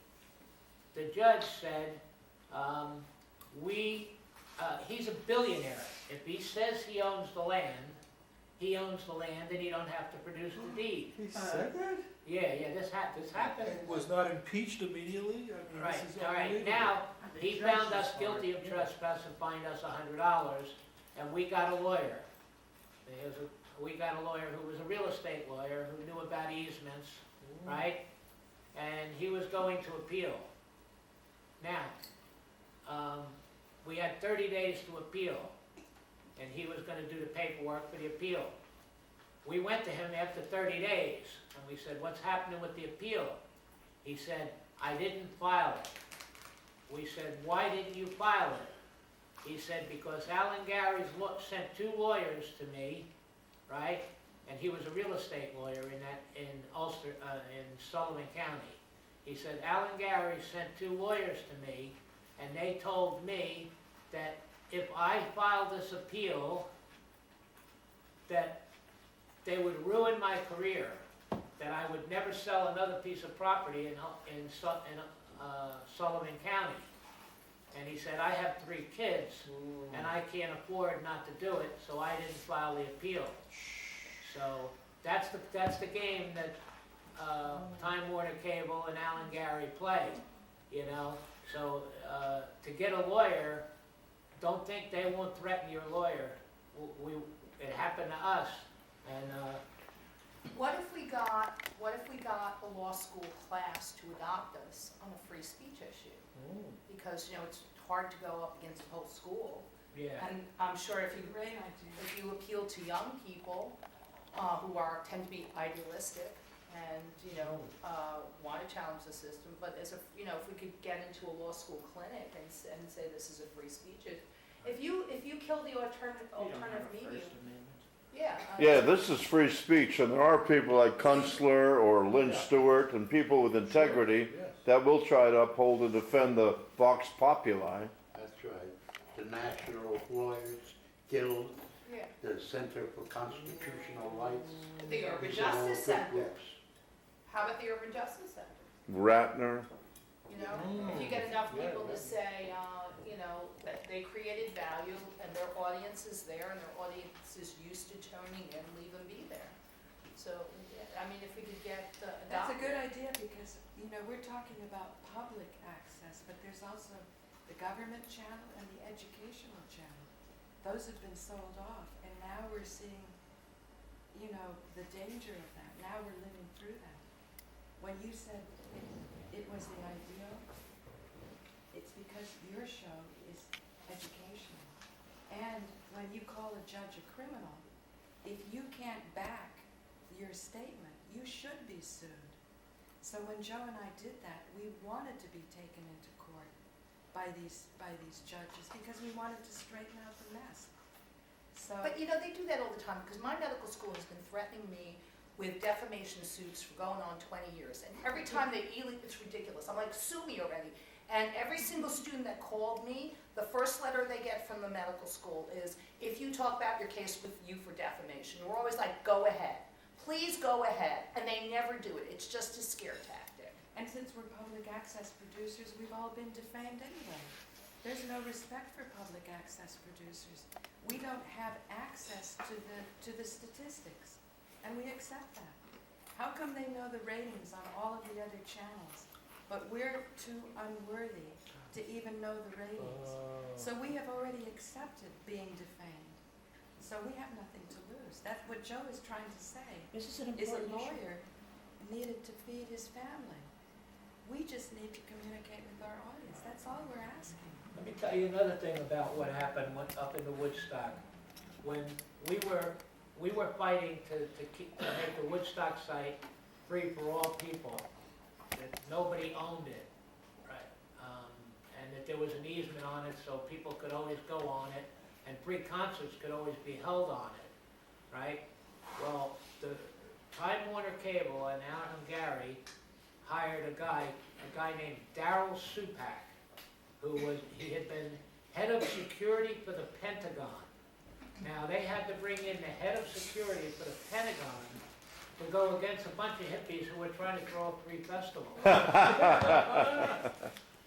The judge said, he's a billionaire. If he says he owns the land and he don't have to produce the deed. He said that? Yeah, this happened. And was not impeached immediately? I mean, Right, this is all right, unbelievable. now, he found us guilty of trespass and fined us $100, and we got a lawyer. We got a lawyer who was a real estate lawyer, who knew about easements, right? And he was going to appeal. Now, we had 30 days to appeal, and he was gonna do the paperwork for the appeal. We went to him after 30 days, and we said, what's happening with the appeal? He said, I didn't file it. We said, why didn't you file it? He said, because Alan Gary's sent 2 lawyers to me, right? And he was a real estate lawyer in Ulster, in Sullivan County. He said, Alan Gary sent 2 lawyers to me, and they told me that if I filed this appeal, that they would ruin my career, that I would never sell another piece of property in Sullivan County. And he said, I have 3 kids, and I can't afford not to do it, so I didn't file the appeal. So that's the game that Time Warner Cable and Alan Gary play, you know. So to get a lawyer, don't think they won't threaten your lawyer. It happened to us, and What if we got a law school class to adopt us on a free speech issue? Because, it's hard to go up against the whole school. Yeah. And I'm sure if you Great idea. if you appeal to young people who tend to be idealistic and want to challenge the system, but if we could get into a law school clinic and say this is a free speech, if you kill the alternative medium, yeah. Yeah, this is free speech, and there are people like Kunstler or Lynn Stewart and people with integrity Yes. that will try to uphold and defend the Vox Populi. That's right. The National Lawyers Guild, Yeah. the Center for Constitutional Rights. The Urban These are all Justice good Center. groups. How about the Urban Justice Center? Ratner. If you get enough people to say, that they created value and their audience is there and their audience is used to tuning in, leave them be there. So, if we could get That's a adopted. good idea because, we're talking about public access, but there's also the government channel and the educational channel. Those have been sold off, and now we're seeing, the danger of that. Now we're living through that. When you said it was the ideal, it's because your show is educational. And when you call a judge a criminal, if you can't back your statement, you should be sued. So when Joe and I did that, we wanted to be taken into court by these judges because we wanted to straighten out the mess. So But they do that all the time because my medical school has been threatening me with defamation suits for going on 20 years. And every time it's ridiculous. I'm like, sue me already. And every single student that called me, the first letter they get from the medical school is, if you talk about your case with you for defamation, we're always like, go ahead. Please go ahead. And they never do it. It's just a scare tactic. And since we're public access producers, we've all been defamed anyway. There's no respect for public access producers. We don't have access to the statistics, and we accept that. How come they know the ratings on all of the other channels, but we're too unworthy to even know the ratings? So we have already accepted being defamed. So we have nothing to lose. That's what Joe is trying to say. This is an Is a important issue. lawyer needed to feed his family. We just need to communicate with our audience. That's all we're asking. Let me tell you another thing about what happened up in the Woodstock. When we were fighting to make the Woodstock site free for all people, that nobody owned it, right? And that there was an easement on it so people could always go on it, and free concerts could always be held on it, right? Well, the Time Warner Cable and Alan Gary hired a guy named Darryl Supak, he had been head of security for the Pentagon. Now, they had to bring in the head of security for the Pentagon to go against a bunch of hippies who were trying to throw a free festival.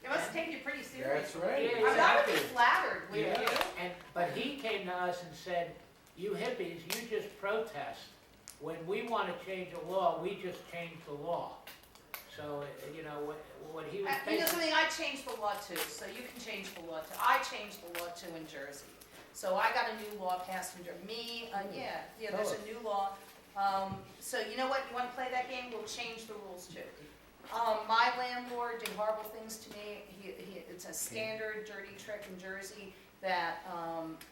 It must take you pretty seriously. That's right. Yeah, I'm not exactly. really flattered with Yeah. you. But he came to us and said, you hippies, you just protest. When we want to change a law, we just change the law. So, what he was Something, I changed the law too, so you can change the law too. I changed the law too in Jersey. So I got a new law passed in Jersey. There's a new law. So you know what, you want to play that game? We'll change the rules too. My landlord did horrible things to me. It's a standard dirty trick in Jersey that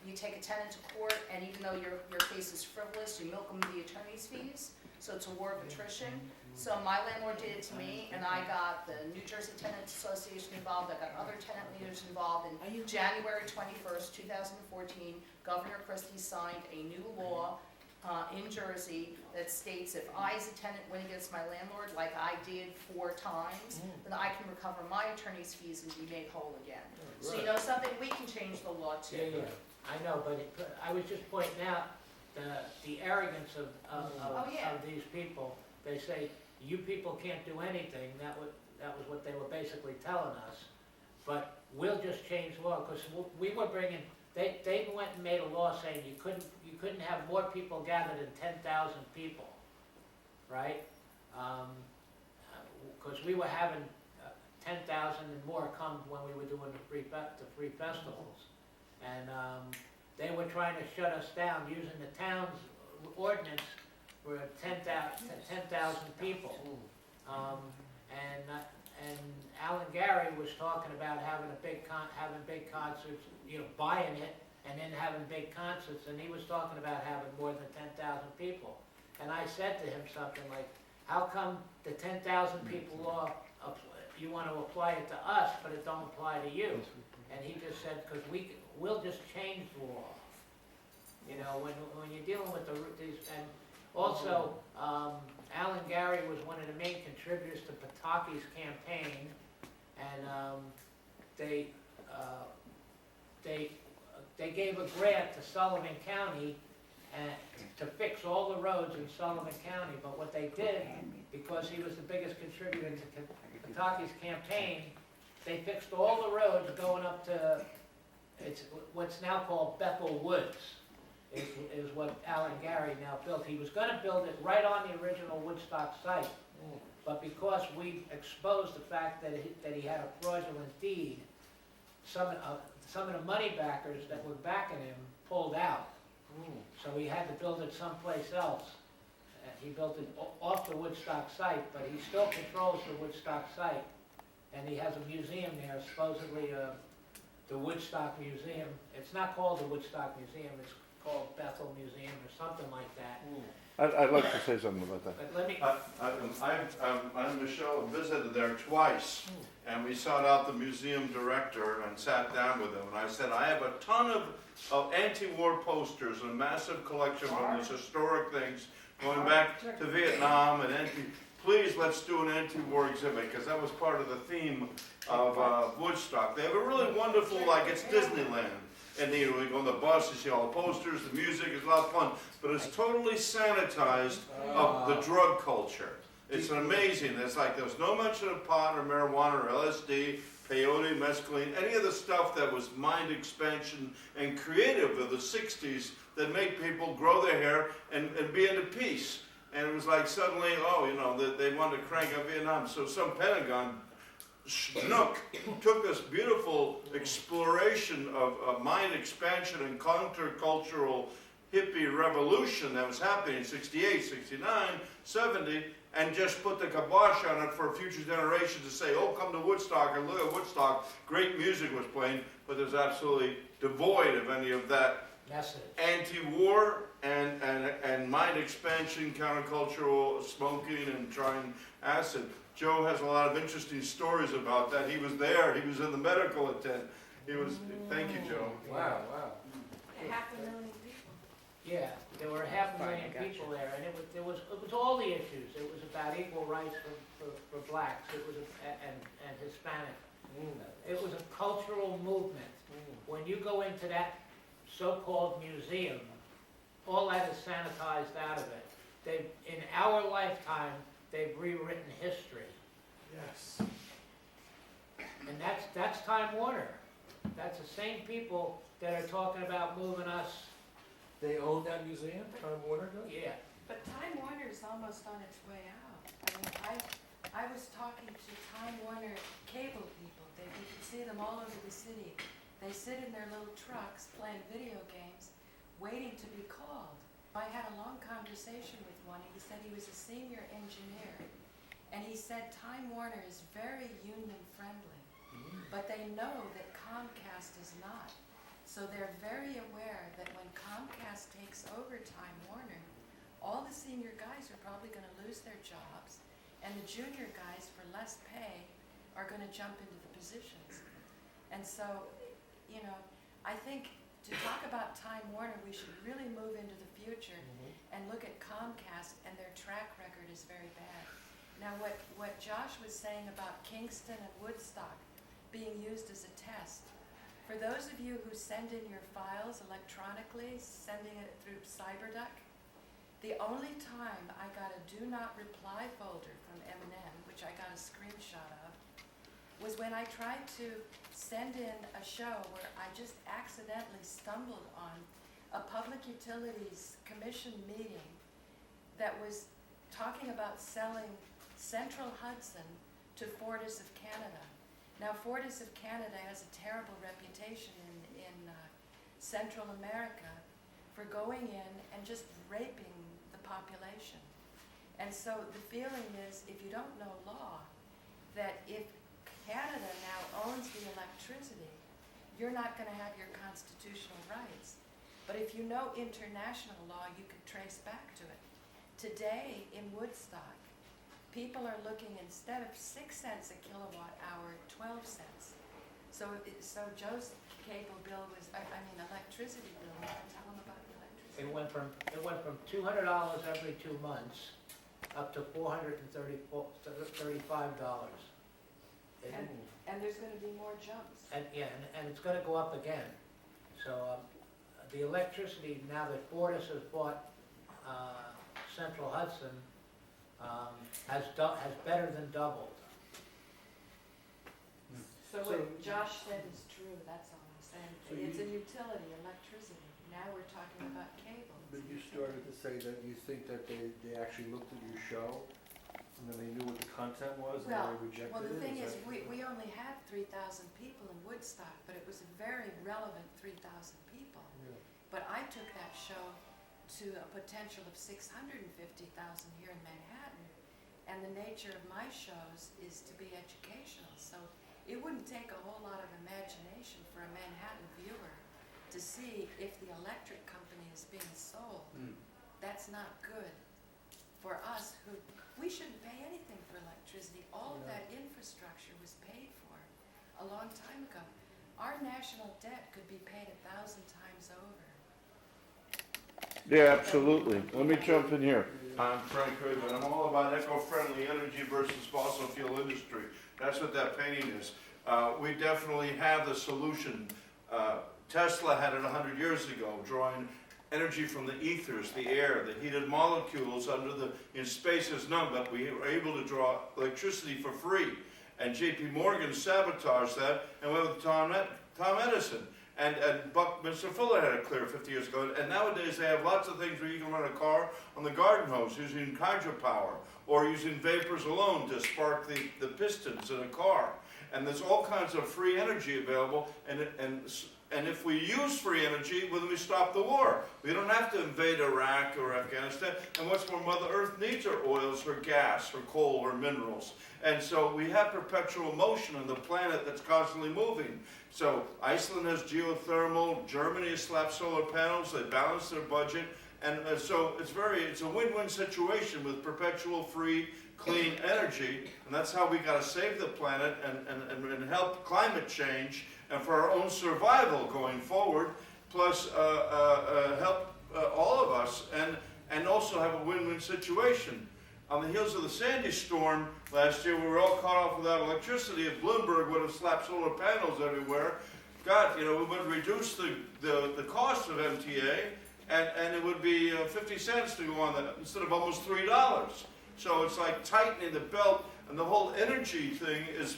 you take a tenant to court, and even though your case is frivolous, you milk them the attorney's fees. So it's a war of attrition. So my landlord did it to me, and I got the New Jersey Tenants Association involved. I got other tenant leaders involved. In January 21st, 2014, Governor Christie signed a new law in Jersey that states if I, as a tenant, win against my landlord, like I did 4 times, then I can recover my attorney's fees and be made whole again. So you know something? We can change the law too. Yeah, I know, but I was just pointing out the arrogance of these people. They say, you people can't do anything. That was what they were basically telling us. But we'll just change law, because we were bringing, they went and made a law saying you couldn't have more people gathered than 10,000 people, right? Because we were having 10,000 and more come when we were doing the free festivals. And they were trying to shut us down using the town's ordinance for 10,000 people. And Alan Gary was talking about having big concerts, buying it and then having big concerts, and he was talking about having more than 10,000 people. And I said to him something like, how come the 10,000 people law, you want to apply it to us, but it don't apply to you? And he just said, because we'll just change the law. When you're dealing with these, and also, Alan Gary was one of the main contributors to Pataki's campaign, and they gave a grant to Sullivan County to fix all the roads in Sullivan County. But what they did, because he was the biggest contributor to Pataki's campaign, they fixed all the roads going up to what's now called Bethel Woods. Is what Alan Gary now built. He was going to build it right on the original Woodstock site, but because we exposed the fact that he had a fraudulent deed, some of the money backers that were backing him pulled out. So he had to build it someplace else. He built it off the Woodstock site, but he still controls the Woodstock site, and he has a museum there, supposedly the Woodstock Museum. It's not called the Woodstock Museum. It's called Bethel Museum or something like that. I'd like to say something about that. But let me. I Michelle visited there twice, and we sought out the museum director and sat down with him. And I said, I have a ton of anti-war posters and a massive collection of these historic things going back to Vietnam and please let's do an anti-war exhibit, because that was part of the theme of Woodstock. They have a really wonderful, it's Disneyland. And you go on the bus, you see all the posters, the music, it's a lot of fun. But it's totally sanitized of the drug culture. It's amazing. It's like there's no mention of pot or marijuana or LSD, peyote, mescaline, any of the stuff that was mind expansion and creative of the 60s that made people grow their hair and be into peace. And it was like suddenly, they wanted to crank up Vietnam. So some Pentagon schnook took this beautiful exploration of mind expansion and countercultural hippie revolution that was happening in 68, 69, 70, and just put the kibosh on it for future generations to say, oh, come to Woodstock and look at Woodstock. Great music was playing, but there's absolutely devoid of any of that anti-war and mind expansion, countercultural smoking and trying acid. Joe has a lot of interesting stories about that. He was there. He was in the medical tent. Thank you, Joe. Wow. 500,000 people. Yeah, there were 500,000 people there, and it was all the issues. It was about equal rights for blacks. It was and Hispanic. It was a cultural movement. When you go into that so-called museum, all that is sanitized out of it. In our lifetime, they've rewritten history. Yes. And that's Time Warner. That's the same people that are talking about moving us. They own that museum? Time Warner does? Yeah. But Time Warner is almost on its way out. I was talking to Time Warner cable people. You can see them all over the city. They sit in their little trucks playing video games, waiting to be called. I had a long conversation with one. He said he was a senior engineer, and he said Time Warner is very union friendly, but they know that Comcast is not. So they're very aware that when Comcast takes over Time Warner, all the senior guys are probably going to lose their jobs, and the junior guys for less pay are going to jump into the positions. And so, I think to talk about Time Warner, we should really move into the future and look at Comcast, and their track record is very bad. Now, what Josh was saying about Kingston and Woodstock being used as a test, for those of you who send in your files electronically, sending it through CyberDuck, the only time I got a do not reply folder from M&M, which I got a screenshot of, was when I tried to send in a show where I just accidentally stumbled on a Public Utilities Commission meeting that was talking about selling Central Hudson to Fortis of Canada. Now, Fortis of Canada has a terrible reputation in Central America for going in and just raping the population. And so the feeling is, if you don't know law, that if Canada now owns the electricity, you're not going to have your constitutional rights. But if you know international law, you can trace back to it. Today in Woodstock, people are looking, instead of 6 cents a kilowatt hour, 12 cents. So Joe's cable bill was, electricity bill, you can tell them about the electricity. It went from $200 every 2 months up to $435. And there's going to be more jumps. And it's going to go up again. So the electricity, now that Fortis has bought Central Hudson, has better than doubled. So what Josh said is true, that's all I'm saying. So It's a utility, electricity. Now we're talking about cable. But you started to say that you think that they actually looked at your show, and then they knew what the content was, and Well, they rejected it? Well, the thing is, that- we only had 3,000 people in Woodstock, but it was a very relevant 3,000 people. Yeah. But I took that show to a potential of 650,000 here in Manhattan. And the nature of my shows is to be educational. So it wouldn't take a whole lot of imagination for a Manhattan viewer to see if the electric company is being sold. That's not good for us we shouldn't pay anything for electricity. All of that infrastructure was paid for a long time ago. Our national debt could be paid 1,000 times over. Yeah, absolutely. Let me jump in here. I'm Frank Craven. I'm all about eco-friendly energy versus fossil fuel industry. That's what that painting is. We definitely have the solution. Tesla had it 100 years ago, drawing energy from the ethers, the air, the heated molecules in space is none, but we were able to draw electricity for free. And J.P. Morgan sabotaged that, and went with Tom Edison. And Buckminster Fuller had it clear 50 years ago. And nowadays they have lots of things where you can run a car on the garden hose using hydropower, or using vapors alone to spark the pistons in a car. And there's all kinds of free energy available, and if we use free energy, well, then we stop the war. We don't have to invade Iraq or Afghanistan. And what's more, Mother Earth needs her oils, her gas, her coal, her minerals. And so we have perpetual motion on the planet that's constantly moving. So Iceland has geothermal, Germany has slapped solar panels, they balance their budget. And so it's a win-win situation with perpetual free, clean energy. And that's how we got to save the planet and help climate change, and for our own survival going forward, plus help all of us, and also have a win-win situation. On the heels of the Sandy storm last year, we were all caught off without electricity. If Bloomberg would have slapped solar panels everywhere, God, we would reduce the cost of MTA, and it would be 50 cents to go on that instead of almost $3. So it's like tightening the belt, and the whole energy thing is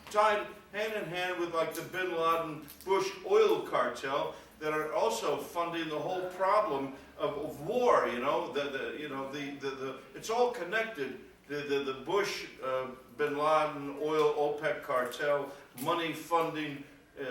tied hand in hand with like the Bin Laden Bush oil cartel that are also funding the whole problem of war. It's all connected. The Bush, Bin Laden oil OPEC cartel, money funding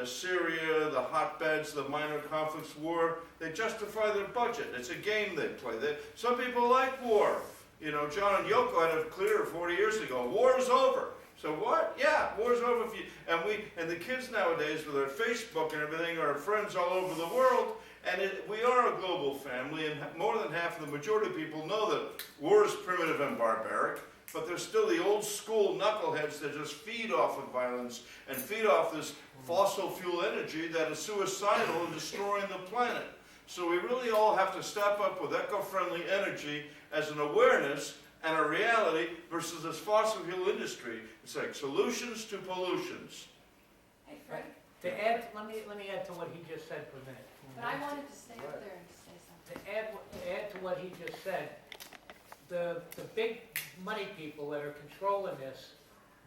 Syria, the hotbeds, the minor conflicts, war. They justify their budget. It's a game they play. Some people like war. John and Yoko had it clear 40 years ago. War is over. So what? Yeah, war's over. And the kids nowadays with their Facebook and everything are friends all over the world. And we are a global family, and more than half of the majority of people know that war is primitive and barbaric. But there's still the old school knuckleheads that just feed off of violence and feed off this fossil fuel energy that is suicidal and destroying the planet. So we really all have to step up with eco-friendly energy as an awareness and a reality versus this fossil fuel industry. It's like solutions to pollutions. Hey, Fred, Let me add to what he just said for a minute. but I wanted to stay up there and say something. To add to what he just said, the big money people that are controlling this,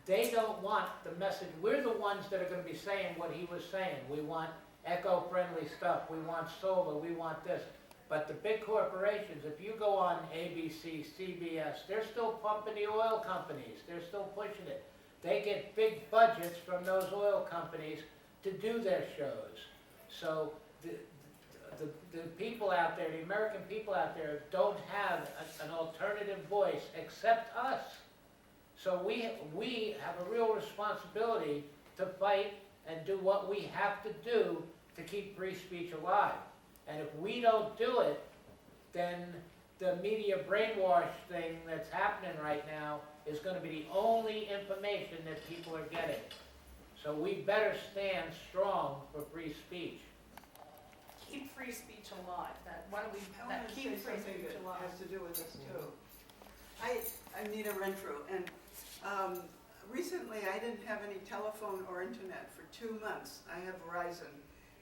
they don't want the message. We're the ones that are going to be saying what he was saying. We want eco-friendly stuff. We want solar. We want this. But the big corporations, if you go on ABC, CBS, they're still pumping the oil companies. They're still pushing it. They get big budgets from those oil companies to do their shows. So the people out there, the American people out there, don't have an alternative voice except us. So we have a real responsibility to fight and do what we have to do to keep free speech alive. And if we don't do it, then the media brainwash thing that's happening right now is going to be the only information that people are getting. So we better stand strong for free speech. Keep free speech alive, that, why don't we, I that want to keep say free something speech that alive. has to do with this too. I'm Nita Renfrew, and recently I didn't have any telephone or internet for 2 months. I have Verizon,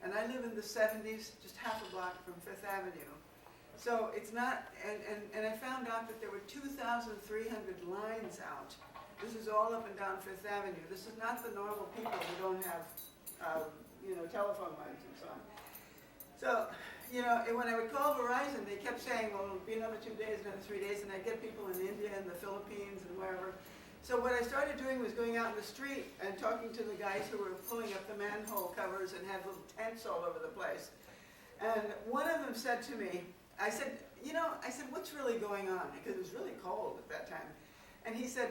and I live in the 70s, just half a block from Fifth Avenue. So it's not, and I found out that there were 2,300 lines out. This is all up and down Fifth Avenue. This is not the normal people who don't have, telephone lines and so on. So, when I would call Verizon, they kept saying, well, it'll be another 2 days, another 3 days, and I'd get people in India and the Philippines and wherever. So what I started doing was going out in the street and talking to the guys who were pulling up the manhole covers and had little tents all over the place. And one of them said to me, I said, what's really going on? Because it was really cold at that time. And he said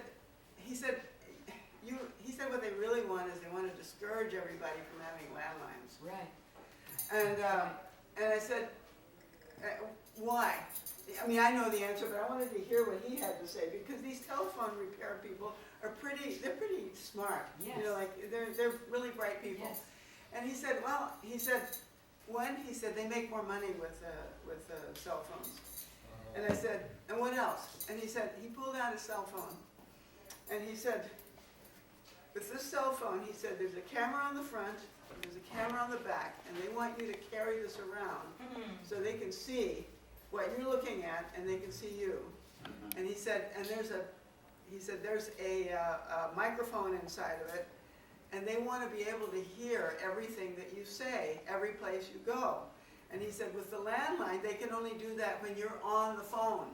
what they really want is they want to discourage everybody from having landlines. Right. And I said, why? I mean, I know the answer, but I wanted to hear what he had to say, because these telephone repair people are they're pretty smart. Yes. They're really bright people. Yes. And he said, they make more money with cell phones. And I said, and what else? And he said, he pulled out his cell phone, and he said, with this cell phone, he said, there's a camera on the front, there's a camera on the back, and they want you to carry this around so they can see what you're looking at, and they can see you. And he said, there's a microphone inside of it, and they want to be able to hear everything that you say every place you go. And he said, with the landline, they can only do that when you're on the phone.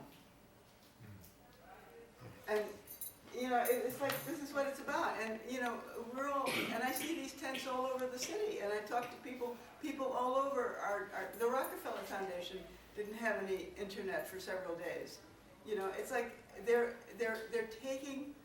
And it's like, this is what it's about. And, and I see these tents all over the city, and I talk to people all over. The Rockefeller Foundation didn't have any internet for several days. It's like they're taking